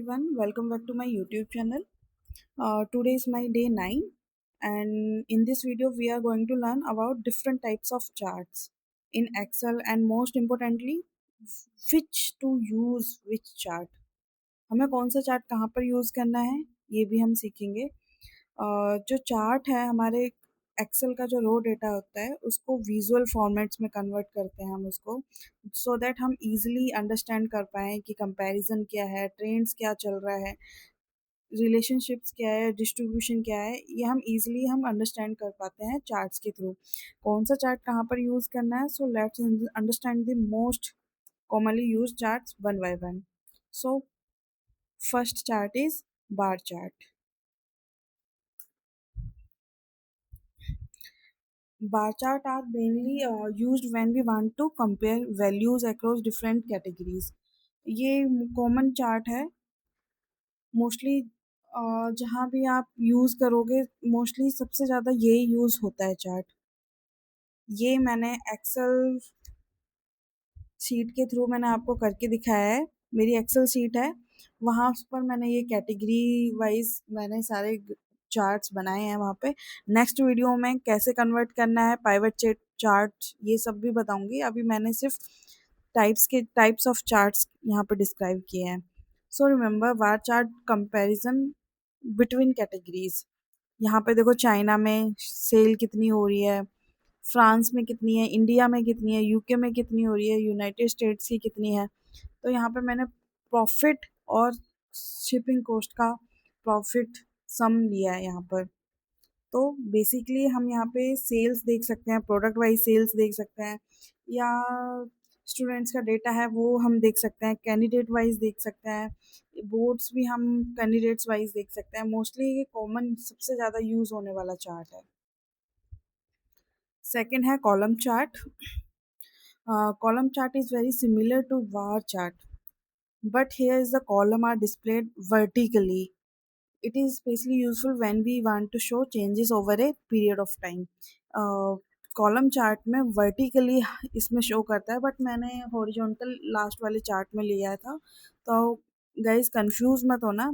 everyone, welcome back to my YouTube channel. Today is my day 9, and in this video, we are going to learn about different types of charts in Excel, and most importantly, which to use which chart. हमें कौन सा chart कहाँ पर use करना है ये भी हम सीखेंगे। जो चार्ट है हमारे एक्सेल का जो रो डेटा होता है उसको विजुअल फॉर्मेट्स में कन्वर्ट करते हैं हम उसको सो दैट हम इजीली अंडरस्टैंड कर पाएँ कि कंपैरिजन क्या है, ट्रेंड्स क्या चल रहा है, रिलेशनशिप्स क्या है, डिस्ट्रीब्यूशन क्या है, ये हम इजीली हम अंडरस्टैंड कर पाते हैं चार्ट्स के थ्रू। कौन सा चार्ट कहाँ पर यूज़ करना है, so let's understand the most commonly used charts one by one. So first chart is bar chart. Bar chart are mainly used when we want to compare values across different categories. ये common chart है mostly. जहाँ भी आप use करोगे mostly सबसे ज़्यादा ये use होता है चार्ट। ये मैंने एक्सेल शीट के थ्रू मैंने आपको करके दिखाया है। मेरी एक्सेल शीट है, वहाँ पर मैंने ये कैटेगरी वाइज मैंने सारे चार्ट्स बनाए हैं वहाँ पे। नेक्स्ट वीडियो में कैसे कन्वर्ट करना है पाइवट चार्ट ये सब भी बताऊंगी। अभी मैंने सिर्फ टाइप्स ऑफ चार्ट्स यहाँ पे डिस्क्राइब किए हैं। So remember bar chart comparison between categories. यहाँ पे देखो चाइना में सेल कितनी हो रही है, फ्रांस में कितनी है, इंडिया में कितनी है, यूके में कितनी हो रही है, यूनाइटेड स्टेट्स की कितनी है। तो यहाँ पे मैंने प्रॉफिट और शिपिंग कॉस्ट का प्रॉफिट सम लिया है यहाँ पर। तो बेसिकली हम यहाँ पे सेल्स देख सकते हैं, प्रोडक्ट वाइज सेल्स देख सकते हैं, या स्टूडेंट्स का डेटा है वो हम देख सकते हैं, कैंडिडेट वाइज देख सकते हैं, बोर्ड्स भी हम कैंडिडेट्स वाइज देख सकते हैं। मोस्टली ये कॉमन सबसे ज़्यादा यूज़ होने वाला चार्ट है। सेकेंड है column chart. Column chart is very similar to bar chart, but here is the column are displayed vertically. It is especially useful when we want to show changes over a period of time. Column chart में vertically इसमें show करता है, but मैंने horizontal last वाले chart में लिया था। तो गाइस कंफ्यूज मत होना,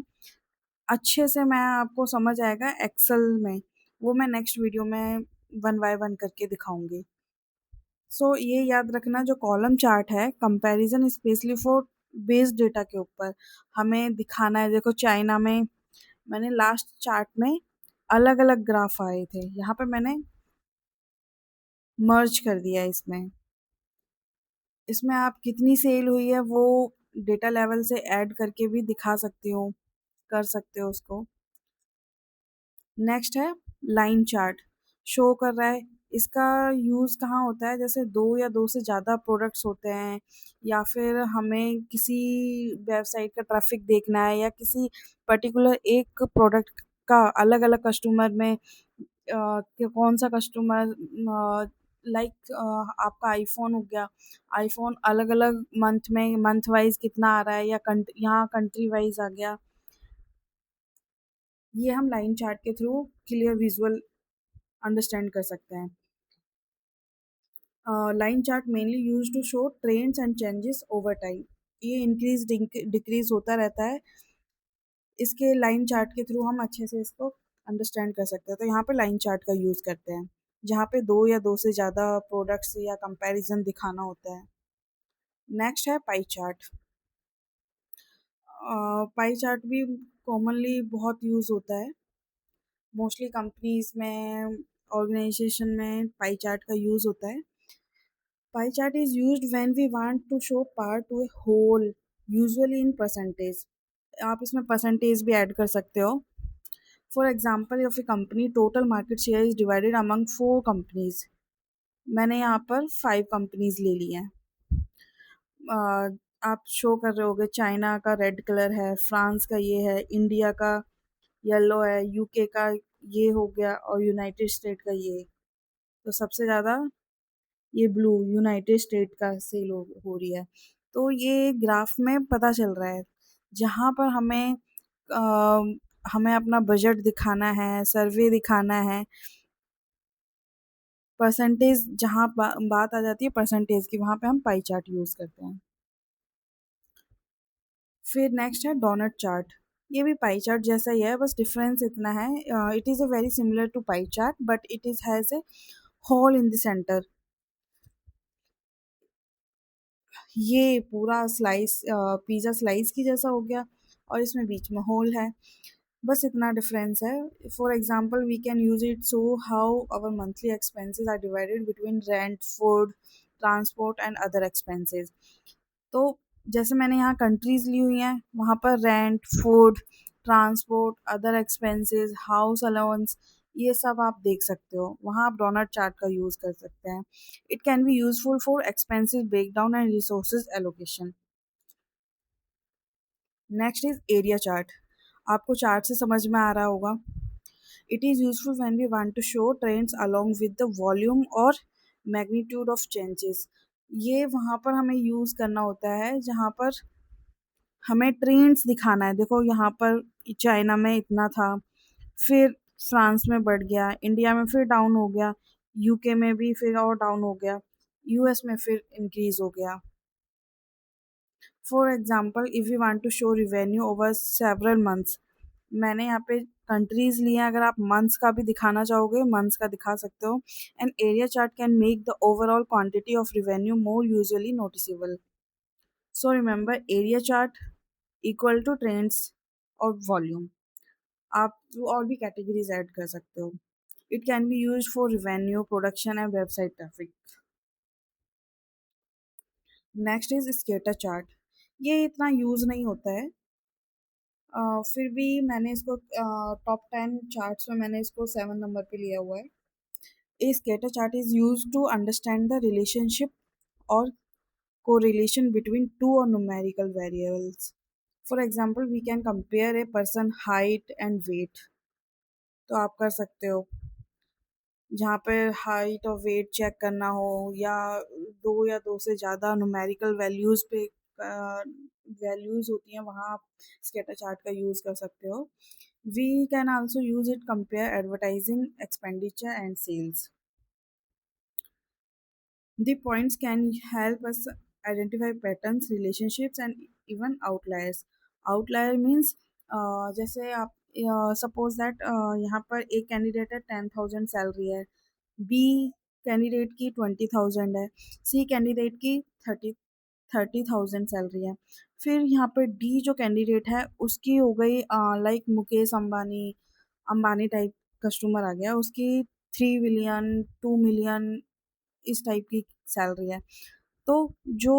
अच्छे से मैं आपको समझ आएगा एक्सेल में, वो मैं नेक्स्ट वीडियो में वन बाय वन करके दिखाऊंगी। सो ये याद रखना, जो कॉलम चार्ट है comparison specially for based data के ऊपर हमें दिखाना है। देखो चाइना में मैंने लास्ट चार्ट में अलग अलग ग्राफ आए थे, यहाँ पे मैंने मर्ज कर दिया। इसमें इसमें आप कितनी सेल हुई है वो डेटा लेवल से ऐड करके भी दिखा सकते हो, कर सकते हो उसको। नेक्स्ट है लाइन चार्ट। शो कर रहा है, इसका यूज़ कहाँ होता है, जैसे दो या दो से ज़्यादा प्रोडक्ट्स होते हैं, या फिर हमें किसी वेबसाइट का ट्रैफिक देखना है, या किसी पर्टिकुलर एक प्रोडक्ट का अलग अलग कस्टमर में कि कौन सा कस्टमर लाइक आपका आईफोन हो गया, आईफोन अलग अलग मंथ में मंथ वाइज कितना आ रहा है, या यहाँ कंट्री वाइज आ गया। ये हम लाइन चार्ट के थ्रू क्लियर विजुअल अंडरस्टैंड कर सकते हैं। Line chart mainly use to show trends and changes over time. ये इंक्रीज डिक्रीज होता रहता है, इसके लाइन चार्ट के थ्रू हम अच्छे से इसको अंडरस्टैंड कर सकते हैं। तो यहाँ पे लाइन चार्ट का यूज़ करते हैं जहाँ पे दो या दो से ज़्यादा प्रोडक्ट्स या कंपैरिजन दिखाना होता है। नेक्स्ट है पाई चार्ट। पाई चार्ट भी कॉमनली बहुत यूज़ होता है, मोस्टली कंपनीज में, ऑर्गेनाइजेशन में पाई चार्ट का यूज़ होता है। Pie chart is used when we want to show part to a whole, usually in percentage. आप इसमें परसेंटेज भी ऐड कर सकते हो। For example of a company total market share is divided among 4 companies. मैंने यहाँ पर 5 कंपनीज ले ली हैं। आप शो कर रहे होगे चाइना का रेड कलर है, फ्रांस का ये है, इंडिया का येलो है, यूके का ये हो गया, और यूनाइटेड स्टेट का ये। तो सबसे ज़्यादा ये ब्लू यूनाइटेड स्टेट का सेल हो रही है। तो ये ग्राफ में पता चल रहा है, जहाँ पर हमें अपना बजट दिखाना है, सर्वे दिखाना है, परसेंटेज जहाँ बात आ जाती है परसेंटेज की, वहाँ पे हम पाई चार्ट यूज़ करते हैं। फिर नेक्स्ट है डोनट चार्ट। ये भी पाई चार्ट जैसा ही है, बस डिफरेंस इतना है, it is a very similar to pie chart but it is has a hole in the center. ये पूरा स्लाइस पिज़्ज़ा स्लाइस की जैसा हो गया और इसमें बीच में होल है, बस इतना डिफरेंस है। For example we can use it so how our monthly expenses are divided between rent, food, transport and other expenses. तो जैसे मैंने यहाँ कंट्रीज ली हुई हैं, वहाँ पर rent, food, transport, other expenses, house allowance, ये सब आप देख सकते हो, वहाँ आप डोनट चार्ट का यूज़ कर सकते हैं। It can be useful for expensive breakdown and resources allocation. Next is area chart. आपको चार्ट से समझ में आ रहा होगा। It is useful when we want to show trends along with the volume और मैग्नीट्यूड ऑफ चेंजेस। ये वहाँ पर हमें यूज़ करना होता है जहाँ पर हमें ट्रेंड्स दिखाना है। देखो यहाँ पर चाइना में इतना था, फिर फ्रांस में बढ़ गया, इंडिया में फिर डाउन हो गया, यूके में भी फिर और डाउन हो गया, यूएस में फिर इंक्रीज हो गया। For example if you want to show revenue over several months, मैंने यहाँ पे कंट्रीज लिए हैं, अगर आप मंथ्स का भी दिखाना चाहोगे मंथ्स का दिखा सकते हो। And area chart can make the overall quantity of revenue more usually noticeable. So remember area chart equal to trends और वॉल्यूम। आप और भी कैटेगरीज ऐड कर सकते हो। It can be use for revenue, production and website traffic. Next is scatter chart. ये इतना use नहीं होता है, फिर भी मैंने इसको टॉप 10 चार्ट्स में मैंने इसको 7 नंबर पे लिया हुआ है। A scatter chart is used to understand the relationship or correlation between two or numerical variables. For example, we can compare a person height and weight. तो आप कर सकते हो जहाँ पे हाइट और वेट चेक करना हो, या दो से ज़्यादा न्यूमेरिकल वैल्यूज़ पे वैल्यूज़ होती हैं, वहाँ आप स्कैटर चार्ट का यूज़ कर सकते हो। We can also use it compare advertising expenditure and sales. The points can help us identify patterns, relationships, and even outliers. Outlier means जैसे आप सपोज दैट यहाँ पर एक कैंडिडेट है 10,000 सैलरी है, बी कैंडिडेट की 20,000 है, सी कैंडिडेट की 30,000 सैलरी है। फिर यहाँ पर डी जो कैंडिडेट है उसकी हो गई like Mukesh Ambani, Ambani type customer आ गया, उसकी 3 मिलियन, 2 मिलियन इस टाइप की सैलरी है। तो जो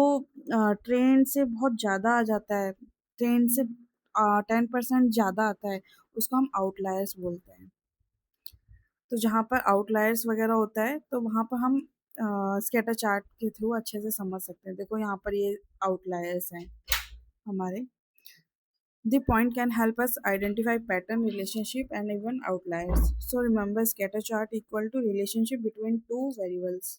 ट्रेंड से बहुत ज़्यादा आ जाता है, ट्रेंड से 10% ज़्यादा आता है, उसको हम आउटलायर्स बोलते हैं। तो जहाँ पर आउटलायर्स वगैरह होता है तो वहाँ पर हम स्कैटर चार्ट के थ्रू अच्छे से समझ सकते हैं। देखो यहाँ पर ये आउटलायर्स हैं हमारे। The point can help us identify pattern, relationship, and even outliers. So remember, scatter chart equal to relationship between two variables.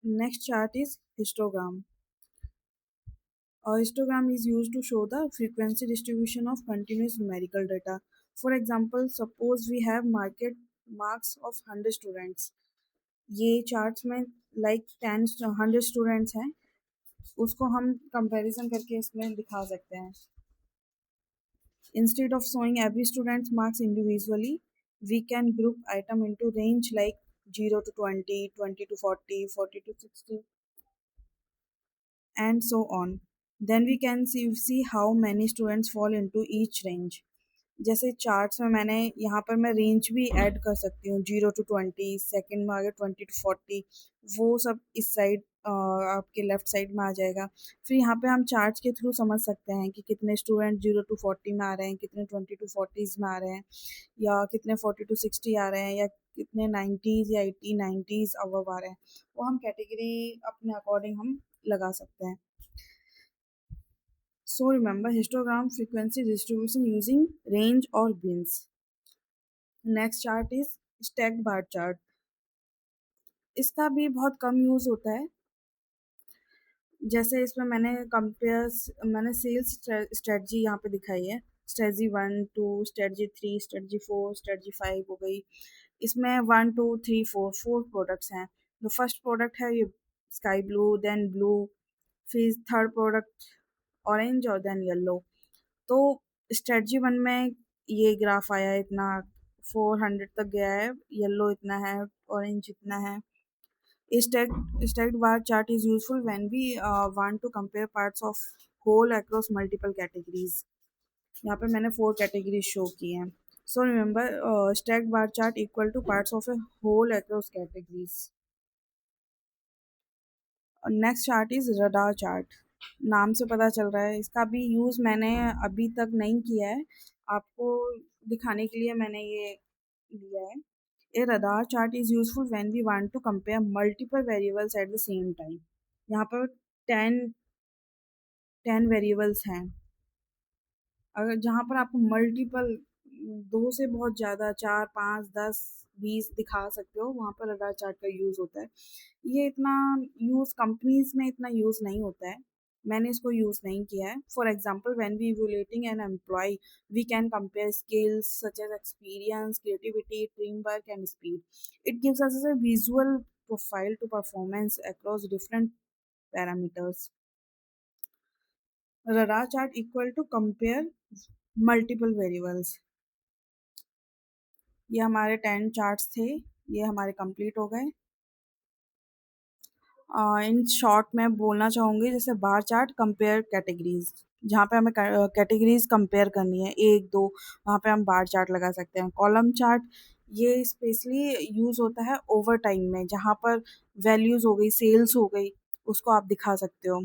Next chart is histogram. A histogram is used to show the frequency distribution of continuous numerical data. For example, suppose we have market marks of 100 students. ये charts में like 100 students हैं, उसको हम comparison करके इसमें दिखा सकते हैं। Instead of showing every student's marks individually, we can group item into range like 0 to 20, 20 to 40, 40 to 60, and so on. Then we can see how many students fall into each range. जैसे charts में मैंने यहाँ पर मैं range भी add कर सकती हूँ, 0 to 20, सेकेंड में आ गया 20 to 40, वो सब इस साइड आपके लेफ्ट साइड में आ जाएगा। फिर यहाँ पे हम चार्ट्स के थ्रू समझ सकते हैं कि कितने स्टूडेंट 0 to 40 में आ रहे हैं, कितने 20 to 40 में आ रहे हैं, या कितने 40 to 60 आ रहे हैं, या कितने 90s या 80 90s अबव आ रहे हैं। वो हम कैटेगरी अपने अकॉर्डिंग हम लगा सकते हैं। So remember histogram frequency distribution using range or bins. Next chart is stack bar chart. इसका भी बहुत कम यूज़ होता है। जैसे इसमें मैंने सेल्स स्ट्रेटजी यहाँ पे दिखाई है, स्ट्रेटजी 1 2, स्ट्रेटजी 3, स्ट्रेटजी 4, स्ट्रेटजी 5 हो गई। इसमें 1 2 3 4 4 प्रोडक्ट्स हैं। जो फर्स्ट प्रोडक्ट है ये स्काई ब्लू, देन ब्लू, फिर थर्ड प्रोडक्ट ऑरेंज और देन येलो। तो स्ट्रेटजी वन में ये ग्राफ आया इतना 400 तक गया है, येलो इतना है, ऑरेंज इतना है। Stacked bar chart is useful when we want to compare parts of whole across multiple categories. यहाँ पे मैंने 4 कैटेगरीज शो की हैं। So remember stacked bar chart equal to parts of a whole across categories. Next chart is radar chart. नाम से पता चल रहा है, इसका भी यूज़ मैंने अभी तक नहीं किया है, आपको दिखाने के लिए मैंने ये लिया है। A radar chart is useful when we want to compare multiple variables at the same time. यहाँ पर 10 वेरिएबल्स हैं, अगर जहाँ पर आपको मल्टीपल 2 से बहुत ज़्यादा 4, 5, 10, 20 दिखा सकते हो, वहाँ पर रडार चार्ट का यूज़ होता है। ये इतना यूज़ कंपनीज़ में इतना यूज़ नहीं होता है, मैंने इसको यूज़ नहीं किया है। For example when we evaluating an employee, we can compare skills such as experience, creativity, team work and speed. It gives us a visual profile to performance across different parameters. Radar chart equal to compare multiple variables. ये हमारे 10 charts थे, ये हमारे complete हो गए। In short मैं बोलना चाहूँगी जैसे बार चार्ट कंपेयर कैटेगरीज, जहाँ पे हमें कैटेगरीज कंपेयर करनी है 1, 2, वहाँ पे हम बार चार्ट लगा सकते हैं। कॉलम चार्ट ये स्पेशली यूज़ होता है ओवर टाइम में, जहाँ पर वैल्यूज़ हो गई, सेल्स हो गई, उसको आप दिखा सकते हो।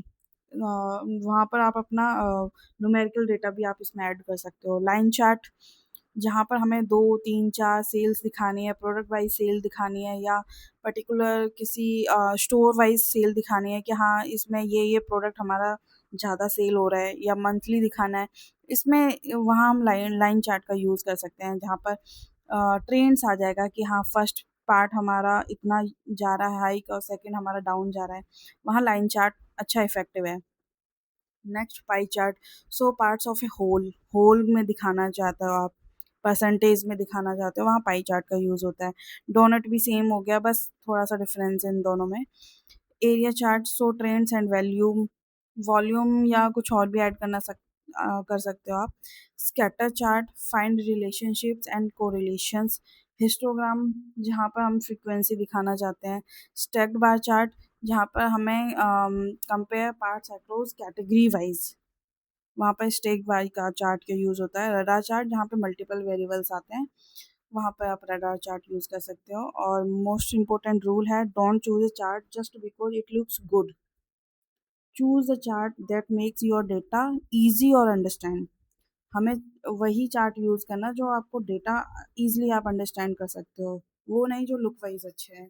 वहाँ पर आप अपना न्यूमेरिकल डेटा भी आप इसमें ऐड कर सकते हो। लाइन चार्ट जहाँ पर हमें 2, 3, 4 सेल्स दिखानी है, प्रोडक्ट वाइज सेल दिखानी है, या पर्टिकुलर किसी स्टोर वाइज सेल दिखानी है कि हाँ इसमें ये प्रोडक्ट हमारा ज़्यादा सेल हो रहा है, या मंथली दिखाना है, इसमें वहाँ हम लाइन लाइन चार्ट का यूज़ कर सकते हैं, जहाँ पर ट्रेंड्स आ जाएगा कि हाँ फर्स्ट पार्ट हमारा इतना जा रहा है हाइक और सेकंड हमारा डाउन जा रहा है, वहाँ लाइन चार्ट अच्छा इफेक्टिव है। Next pie chart, so parts of a whole, whole में दिखाना चाहते हो आप, परसेंटेज में दिखाना चाहते हो, वहाँ पाई चार्ट का यूज़ होता है। डोनट भी सेम हो गया, बस थोड़ा सा डिफरेंस है इन दोनों में। Area chart, so trends and volume, volume या कुछ और भी ऐड कर सकते हो आप। Scatter chart, find relationships and correlations. Histogram जहाँ पर हम फ्रीक्वेंसी दिखाना चाहते हैं। स्टैक्ड बार चार्ट जहाँ पर हमें compare parts across category wise, वहाँ पर स्टेक बार का चार्ट का यूज़ होता है। रडार चार्ट जहाँ पे मल्टीपल वेरिएबल्स आते हैं, वहाँ पर आप रडार चार्ट यूज़ कर सकते हो। और मोस्ट इम्पोर्टेंट रूल है, don't choose a chart just because it looks good, choose a chart that makes your data easy और अंडरस्टैंड। हमें वही चार्ट यूज़ करना जो आपको डेटा ईजिली आप अंडरस्टैंड कर सकते हो, वो नहीं जो लुक वाइज अच्छे हैं।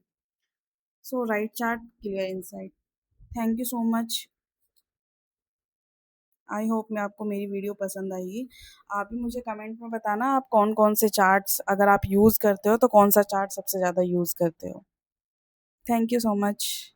So right chart, clear insight. Thank you so much. I hope मैं आपको मेरी वीडियो पसंद आएगी। आप भी मुझे कमेंट में बताना आप कौन-कौन से चार्ट्स अगर आप यूज़ करते हो तो कौन-सा चार्ट सबसे ज़्यादा यूज़ करते हो। Thank you so much.